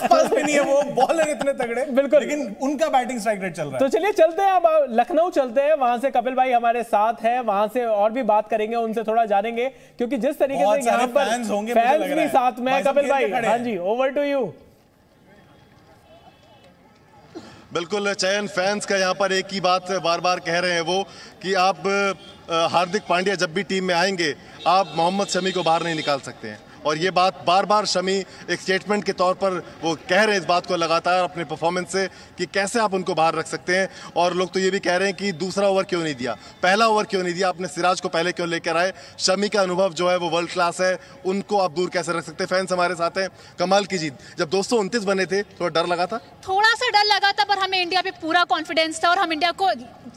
पास भी नहीं है, वो बॉलर इतने तगड़े, बिल्कुल, लेकिन उनका बैटिंग स्ट्राइक रेट चल रहा है। तो चलिए चलते हैं, अब लखनऊ चलते हैं, वहां से कपिल भाई हमारे साथ हैं, वहां से और भी बात करेंगे, उनसे थोड़ा जानेंगे, क्योंकि जिस तरीके से यहाँ पर फैंस भी साथ में। कपिल भाई, हाँ जी, ओवर टू यू। बिल्कुल चयन, फैंस का यहाँ पर एक ही बात बार बार कह रहे हैं वो कि आप हार्दिक पांड्या जब भी टीम में आएंगे आप मोहम्मद शमी को बाहर नहीं निकाल सकते हैं, और ये बात बार बार शमी एक स्टेटमेंट के तौर पर वो कह रहे हैं इस बात को लगातार अपने परफॉर्मेंस से कि कैसे आप उनको बाहर रख सकते हैं। और लोग तो ये भी कह रहे हैं कि दूसरा ओवर क्यों नहीं दिया, पहला ओवर क्यों नहीं दिया, आपने सिराज को पहले क्यों लेकर आए। शमी का अनुभव जो है वो वर्ल्ड क्लास है, उनको आप दूर कैसे रख सकते हैं। फैंस हमारे साथ हैं। कमाल की जीत, जब 229 बने थे थोड़ा डर लगा था, थोड़ा सा डर लगा था, पर हमें इंडिया पे पूरा कॉन्फिडेंस था और हम इंडिया को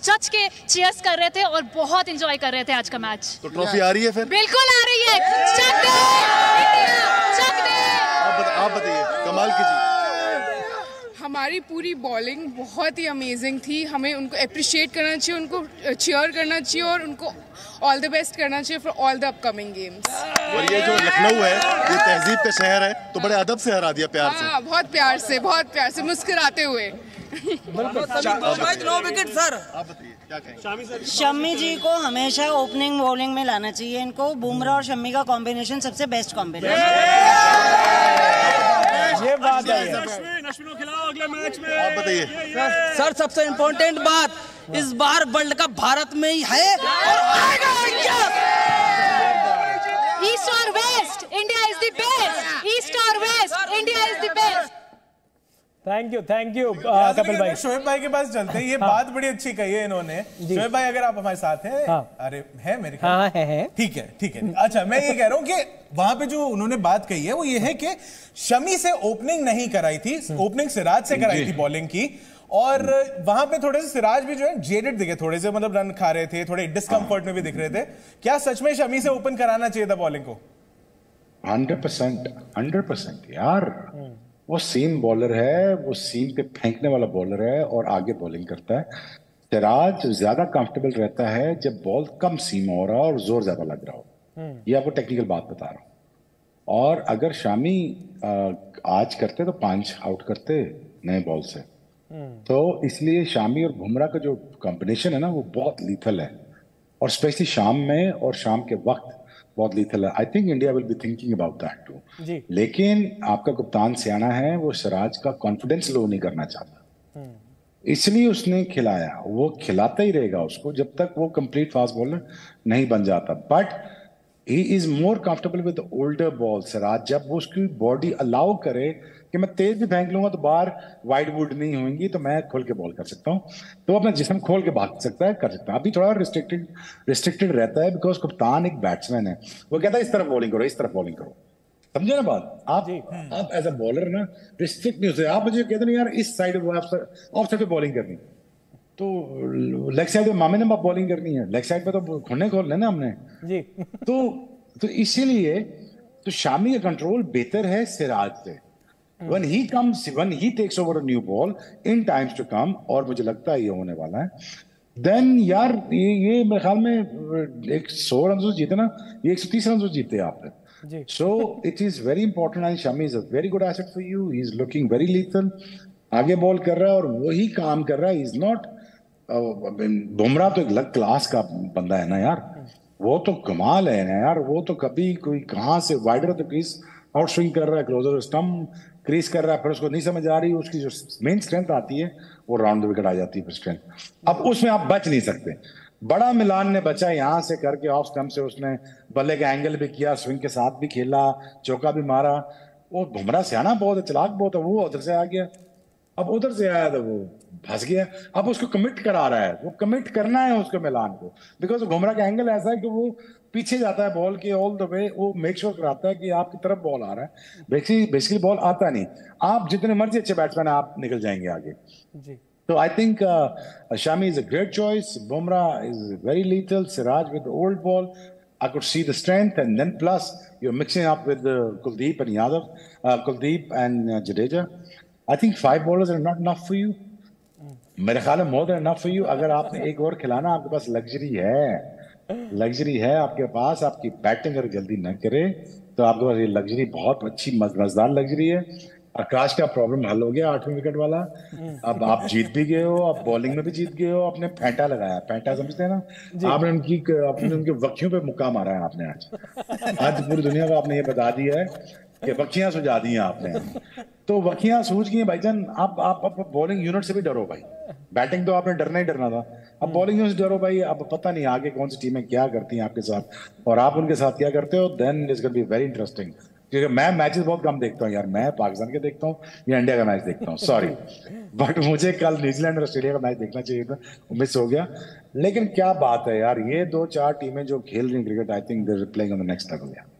जज के चीयर्स कर रहे थे और बहुत एंजॉय कर रहे थे आज का मैच। तो ट्रॉफी आ रही है फिर? बिल्कुल आ रही है, चक दे इंडिया, चक दे। आप बताइए, कमाल की जीत। हमारी पूरी बॉलिंग बहुत ही अमेजिंग थी, हमें उनको अप्रिशिएट करना चाहिए, उनको चीयर करना चाहिए और उनको ऑल द बेस्ट करना चाहिए for all the upcoming games. और ये जो लखनऊ है ये तहजीब का शहर है, तो बड़े अदब से हरा दिया, प्यार से। हाँ, बहुत प्यार से मुस्कुराते हुए। No wicket sir. आप बताइए क्या कहेंगे? शम्मी जी को हमेशा ओपनिंग बॉलिंग में लाना चाहिए, इनको बुमराह और शम्मी का कॉम्बिनेशन सबसे बेस्ट कॉम्बिनेशन। ये बात है, अश्विन खिलाओ अगले मैच में। आप बताइए सर, सबसे इम्पोर्टेंट बात, इस बार वर्ल्ड कप भारत में ही है और आएगा इंडिया। ईस्ट और west, India is the best. East और west, India is the best. Thank you Kapil भाई। शोएब भाई के पास चलते हैं, ये बात बड़ी अच्छी कही है इन्होंने। शोएब भाई अगर आप हमारे साथ हैं, अरे है मेरे ख्याल, हाँ है, ठीक है। अच्छा, मैं ये कह रहा हूँ कि वहां पे जो उन्होंने बात कही है वो ये है कि शमी से ओपनिंग नहीं कराई थी, ओपनिंग सिराज से कराई थी बॉलिंग की, और वहां पे थोड़े से सिराज भी जो है जेडेड दिखे, थोड़े से मतलब रन खा रहे थे, थोड़े डिस्कंफर्ट में भी दिख रहे थे। क्या सच में शमी से ओपन कराना चाहिए था बॉलिंग को? 100% यार, वो सीम बॉलर है, वो सीम पे फेंकने वाला बॉलर है और आगे बॉलिंग करता है। सिराज ज्यादा कंफर्टेबल रहता है जब बॉल कम सीम हो रहा हो और जोर ज्यादा लग रहा हो। ये आपको टेक्निकल बात बता रहा हूं। और अगर शामी आज करते तो 5 आउट करते नए बॉल से, तो इसलिए शामी और बुमराह का जो कॉम्बिनेशन है ना वो बहुत लीथल है, और स्पेशली शाम में और शाम के वक्त बहुत लीथल है। I think India will be thinking about that too. लेकिन आपका कप्तान सियाना है, वो सिराज का कॉन्फिडेंस लो नहीं करना चाहता, इसलिए उसने खिलाया। वो खिलाता ही रहेगा उसको जब तक वो कंप्लीट फास्ट बॉलर नहीं बन जाता। But he is more comfortable with older ball Siraj, जब वो उसकी बॉडी अलाउ करे कि मैं तेज भी फेंक लूंगा तो बाहर वाइड वुड नहीं होंगी, तो मैं खोल के बॉल कर सकता हूँ, तो अपना जिस्म खोल के भाग सकता है, कर सकता है। अभी थोड़ा रिस्ट्रिक्टेड रहता है बिकॉज कप्तान एक बैट्समैन है, वो कहता है इस तरफ बॉलिंग करो, इस तरफ बॉलिंग करो। समझे ना बात? आप एज अ बॉलर ना रिस्ट्रिक्ट नहीं होते। आप मुझे कहते ना यार इस साइड ऑफ साइड पे बॉलिंग करनी, तो लेग साइड पे मामे ने बॉलिंग करनी है, लेग साइड पे तो खुन्ने खोल लेना हमने जी। तो इसीलिए तो शामी का कंट्रोल बेहतर है सिराज से। When he takes over a new ball in times to come, और मुझे लगता है ये होने वाला है, then यार ये मेरे ख्याल में 100 रन से जीते ना, ये 130 रन से जीते आप। So it is very important and Shami is a very good asset for you. He is looking very lethal, आगे बॉल कर रहा है और वही काम कर रहा है। He is not बुमराह तो एक अलग क्लास का बंदा है ना यार, वो तो कमाल है ना यार, वो तो कभी कोई कहाँ से वाइडर तो क्रीज आउट स्विंग कर रहा है, क्लोजर स्टंप क्रीज कर रहा है, फिर उसको नहीं समझ आ रही, उसकी जो मेन स्ट्रेंथ आती है वो राउंड द विकेट आ जाती है फिर स्ट्रेंथ। अब उसमें आप बच नहीं सकते। बड़ा मिलान ने बचा यहाँ से करके ऑफ स्टंप से, उसने बल्ले का एंगल भी किया, स्विंग के साथ भी खेला, चौका भी मारा। वो बुमराह सियाना बहुत है, चलाक बहुत है, वो उधर से आ गया, अब उधर से आया तो वो फंस गया। अब उसको कमिट करा रहा है, वो कमिट करना है उसको मिलान को, बिकॉज बुमराह का एंगल ऐसा है कि वो पीछे जाता है बॉल के ऑल द वे, वो मेक श्योर कराता है कि आपकी तरफ बॉल आ रहा है। बेसिकली बॉल आता नहीं, आप जितने मर्जी अच्छे बैट्समैन है आप निकल जाएंगे आगे जी। तो I think Shami is a great choice. Bumrah is very lethal. Siraj with the old ball, I could see the strength, and then plus you're mixing up with Kuldeep and Yadav, Kuldeep and Jadeja. I think 5 bowlers are not enough for you. मेरे ख्याल में more than enough for you. अगर आपने एक और खिलाना, आपके पास luxury है आपके पास। आपकी बैटिंग अगर जल्दी न करे तो आपके पास ये लग्जरी बहुत अच्छी मजेदार लग्जरी है। आकाश का प्रॉब्लम हल हो गया 8वें विकेट वाला। अब आप जीत भी गए हो, आप बॉलिंग में भी जीत गए हो। आपने फेंटा लगाया, फेंटा समझते हैं ना, आपने उनके वक्कियों पे मुक्का मारा है आपने। आज पूरी दुनिया को आपने ये बता दिया है कि वक्कियां सुझा दी हैं आपने। तो वक्कियां सूझ गई भाईजान। आप बॉलिंग यूनिट से भी डरो भाई। बैटिंग तो आपने डरना ही डरना था, अब बॉलिंग यूनिट से डरो भाई। अब पता नहीं आगे कौन सी टीमें क्या करती हैं आपके साथ और आप उनके साथ क्या करते हो। Then it's gonna be very interesting. क्योंकि मैं मैचेस बहुत कम देखता हूँ यार, मैं पाकिस्तान के देखता हूँ या इंडिया का मैच देखता हूँ, सॉरी। बट मुझे कल न्यूजीलैंड और ऑस्ट्रेलिया का मैच देखना चाहिए था, मिस हो गया। लेकिन क्या बात है यार, ये 2-4 टीमें जो खेल रही cricket, I think they are playing on the next level यार।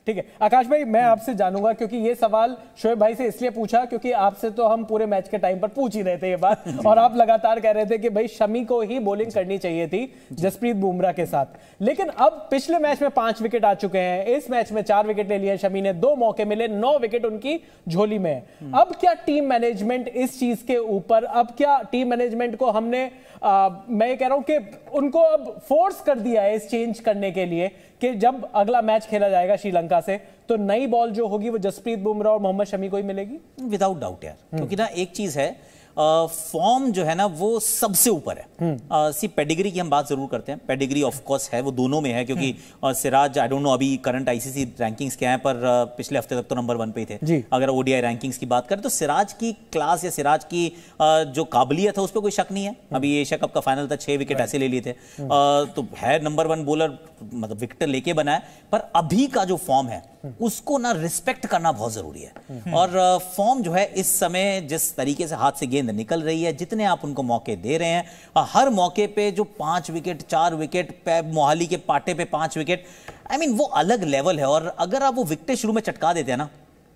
ठीक है आकाश भाई, मैं आपसे जानूंगा क्योंकि ये सवाल शोएब भाई से इसलिए पूछा क्योंकि आपसे तो हम पूरे मैच के टाइम पर पूछ ही रहे थे ये बात और आप लगातार कह रहे थे कि भाई शमी को ही बॉलिंग करनी चाहिए थी जसप्रीत बुमराह के साथ। लेकिन अब पिछले मैच में 5 विकेट आ चुके हैं, इस मैच में 4 विकेट ले लिए शमी ने, 2 मौके मिले, 9 विकेट उनकी झोली में है। अब क्या टीम मैनेजमेंट इस चीज के ऊपर, अब क्या टीम मैनेजमेंट को हमने मैं कह रहा हूं कि उनको अब फोर्स कर दिया है इस चेंज करने के लिए कि जब अगला मैच खेला जाएगा श्रीलंका से तो नई बॉल जो होगी वो जसप्रीत बुमराह और मोहम्मद शमी को ही मिलेगी? विदाउट डाउट यार, क्योंकि ना एक चीज है, फॉर्म जो है ना वो सबसे ऊपर है। सी पेडिग्री की हम बात जरूर करते हैं, पेडिग्री ऑफ कोर्स है, वो दोनों में है, क्योंकि सिराज आई डोंट नो अभी करंट आईसीसी रैंकिंग्स क्या है, पर पिछले हफ्ते तक तो नंबर 1 पे ही थे। अगर ओडीआई रैंकिंग्स की बात करें तो सिराज की क्लास या सिराज की जो काबिलियत है उस पर कोई शक नहीं है। अभी एशिया कप का फाइनल था, 6 विकेट ऐसे ले लिए थे, तो है नंबर 1 बॉलर, मतलब विकेट लेके बना है। पर अभी का जो फॉर्म है उसको ना रिस्पेक्ट करना बहुत जरूरी है। और फॉर्म जो है इस समय जिस तरीके से हाथ से गेंद निकल रही है, जितने आप उनको मौके दे रहे हैं, हर मौके पे जो 5 विकेट 4 विकेट, मोहाली के पाटे पे 5 विकेट, आई मीन वो अलग लेवल है। और अगर आप वो विकेट शुरू में चटका देते हैं ना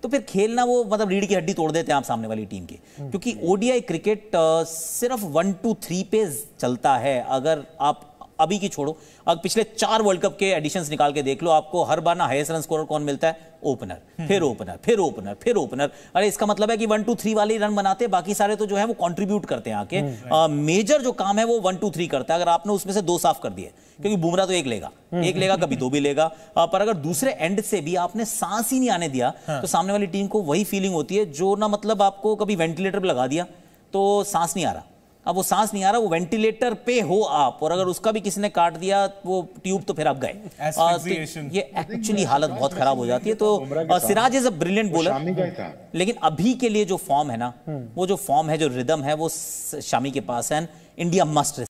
तो फिर खेलना वो मतलब रीढ़ की हड्डी तोड़ देते हैं आप सामने वाली टीम की। क्योंकि ओडीआई क्रिकेट सिर्फ 1 2 3 पे चलता है। अगर आप अभी की छोड़ो, अब पिछले 4 वर्ल्ड कप के एडिशंस निकाल के देख लो, आपको हर बार ना हाईएस्ट रन स्कोरर कौन मिलता है? ओपनर, फिर ओपनर, फिर ओपनर, फिर ओपनर। अरे इसका मतलब है कि 1 2 3 वाले रन बनाते हैं, बाकी सारे तो जो है वो कंट्रीब्यूट करते हैं आके। मेजर जो काम है वो 1 2 3 करता है। अगर आपने उसमें से 2 साफ कर दिए, क्योंकि बुमराह तो एक लेगा कभी 2 भी लेगा, पर अगर दूसरे एंड से भी आपने सांस ही नहीं आने दिया तो सामने वाली टीम को वही फीलिंग होती है जो ना, मतलब आपको कभी वेंटिलेटर पे लगा दिया तो सांस नहीं आ रहा। अब वो सांस नहीं आ रहा, वो वेंटिलेटर पे हो आप, और अगर उसका भी किसी ने काट दिया वो ट्यूब, तो फिर आप गए। तो ये एक्चुअली हालत बहुत खराब हो जाती है। तो Siraj is a brilliant bowler, लेकिन अभी के लिए जो फॉर्म है ना, वो जो फॉर्म है, जो रिदम है, वो शामी के पास है। India must